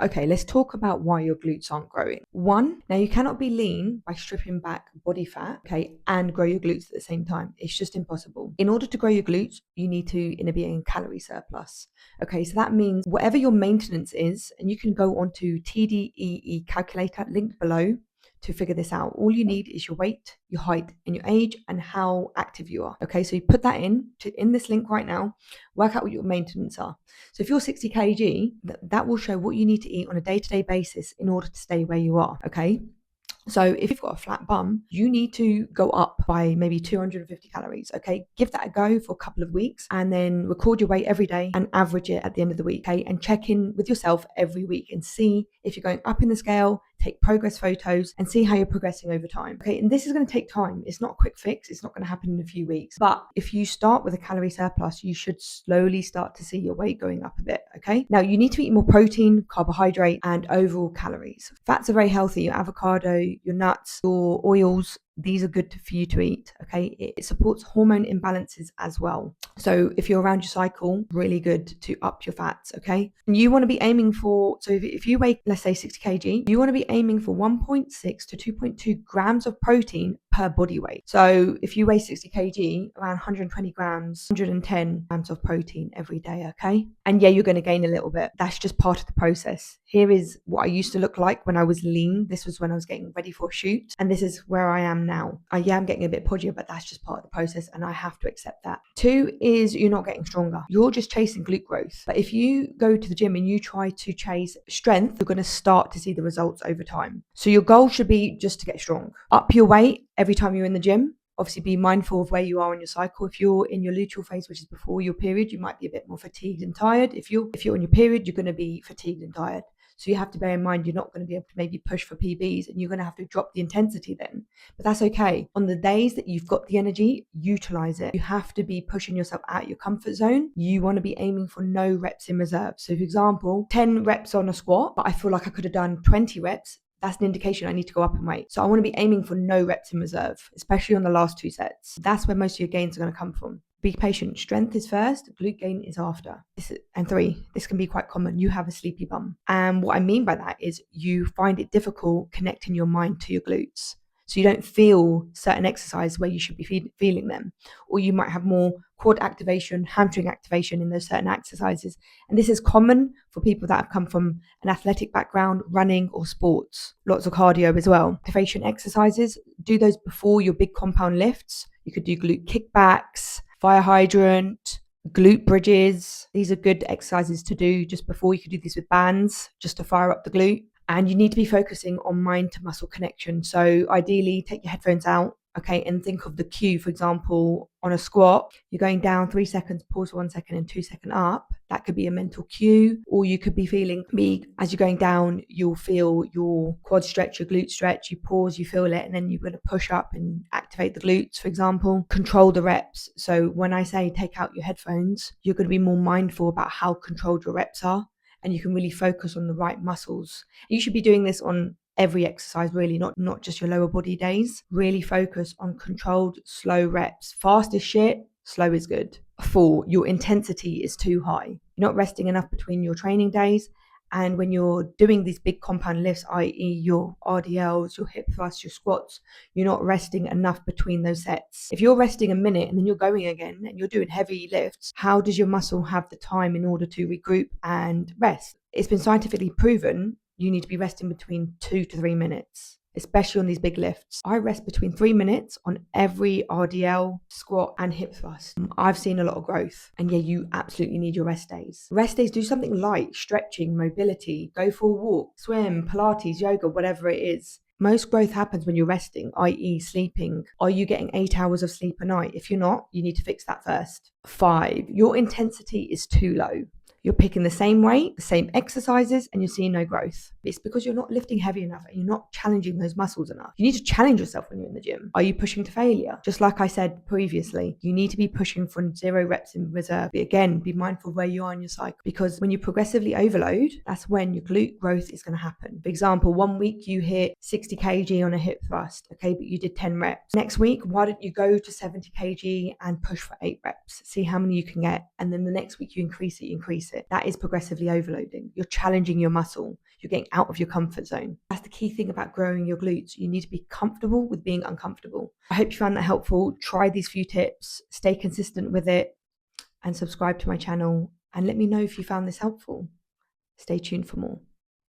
Okay, let's talk about why your glutes aren't growing. One, now you cannot be lean by stripping back body fat, okay, and grow your glutes at the same time. It's just impossible. In order to grow your glutes, you need to be in calorie surplus. Okay, so that means whatever your maintenance is, and you can go onto TDEE calculator, link below, to figure this out. All you need is your weight, your height, and your age, and how active you are. Okay, so you put that in this link right now, work out what your maintenance are. So if you're 60 kg, that will show what you need to eat on a day-to-day basis in order to stay where you are. Okay. So if you've got a flat bum, you need to go up by maybe 250 calories. Okay. Give that a go for a couple of weeks and then record your weight every day and average it at the end of the week. Okay. And check in with yourself every week and see if you're going up in the scale, take progress photos and see how you're progressing over time. Okay. And this is going to take time. It's not a quick fix. It's not going to happen in a few weeks. But if you start with a calorie surplus, you should slowly start to see your weight going up a bit. Okay. Now you need to eat more protein, carbohydrate, and overall calories. Fats are very healthy. Your avocado, your nuts, your oils, these are good for you to eat. Okay. It supports hormone imbalances as well. So if you're around your cycle, really good to up your fats. Okay. And you want to be aiming for, so if you weigh, let's say 60 kg, you want to be aiming for 1.6 to 2.2 grams of protein per body weight. So if you weigh 60 kg, around 120 grams, 110 grams of protein every day. Okay. And yeah, you're going to gain a little bit. That's just part of the process. Here is what I used to look like when I was lean. This was when I was getting ready for a shoot. And this is where I am now. Yeah, I'm getting a bit podgier, but that's just part of the process and I have to accept that. 2 is you're not getting stronger. You're just chasing glute growth. But if you go to the gym and you try to chase strength, you're going to start to see the results over time. So your goal should be just to get strong. Up your weight every time you're in the gym. Obviously, be mindful of where you are in your cycle. If you're in your luteal phase, which is before your period, you might be a bit more fatigued and tired. If you're in your period, you're going to be fatigued and tired. So you have to bear in mind you're not going to be able to maybe push for PBs and you're going to have to drop the intensity then. But that's okay. On the days that you've got the energy, utilize it. You have to be pushing yourself out of your comfort zone. You want to be aiming for no reps in reserve. So for example, 10 reps on a squat, but I feel like I could have done 20 reps. That's an indication I need to go up in weight. So I want to be aiming for no reps in reserve, especially on the last 2 sets. That's where most of your gains are going to come from. Be patient. Strength is first, glute gain is after. And 3, this can be quite common. You have a sleepy bum. And what I mean by that is you find it difficult connecting your mind to your glutes. So you don't feel certain exercise where you should be feeling them. Or you might have more quad activation, hamstring activation in those certain exercises. And this is common for people that have come from an athletic background, running or sports. Lots of cardio as well. Activation exercises, do those before your big compound lifts. You could do glute kickbacks, fire hydrant, glute bridges. These are good exercises to do just before. You could do this with bands just to fire up the glute. And you need to be focusing on mind to muscle connection. So ideally take your headphones out, okay, and think of the cue. For example, on a squat, you're going down 3 seconds, pause 1 second and 2 seconds up. That could be a mental cue. Or you could be feeling as you're going down, you'll feel your quad stretch, your glute stretch, you pause, you feel it, and then you're going to push up and activate the glutes, for example. Control the reps. So when I say take out your headphones, you're going to be more mindful about how controlled your reps are. And you can really focus on the right muscles. You should be doing this on every exercise, really, not just your lower body days. Really focus on controlled, slow reps. Fast is shit, slow is good. 4, your intensity is too high. You're not resting enough between your training days. And when you're doing these big compound lifts, i.e. your RDLs, your hip thrusts, your squats, you're not resting enough between those sets. If you're resting a minute and then you're going again and you're doing heavy lifts, how does your muscle have the time in order to regroup and rest? It's been scientifically proven you need to be resting between 2 to 3 minutes, especially on these big lifts. I rest between 3 minutes on every RDL, squat and hip thrust. I've seen a lot of growth. And yeah, you absolutely need your rest days. Rest days, do something light, stretching, mobility, go for a walk, swim, Pilates, yoga, whatever it is. Most growth happens when you're resting, i.e. sleeping. Are you getting 8 hours of sleep a night? If you're not, you need to fix that first. 5, your intensity is too low. You're picking the same weight, the same exercises, and you're seeing no growth. It's because you're not lifting heavy enough and you're not challenging those muscles enough. You need to challenge yourself when you're in the gym. Are you pushing to failure? Just like I said previously, you need to be pushing for 0 reps in reserve. But again, be mindful of where you are in your cycle, because when you progressively overload, that's when your glute growth is going to happen. For example, 1 week you hit 60 kg on a hip thrust, okay, but you did 10 reps. Next week, why don't you go to 70 kg and push for 8 reps? See how many you can get. And then the next week you increase it. it. That is progressively overloading. You're challenging your muscle. You're getting out of your comfort zone. That's the key thing about growing your glutes. You need to be comfortable with being uncomfortable. I hope you found that helpful. Try these few tips, stay consistent with it, and subscribe to my channel. And let me know if you found this helpful. Stay tuned for more.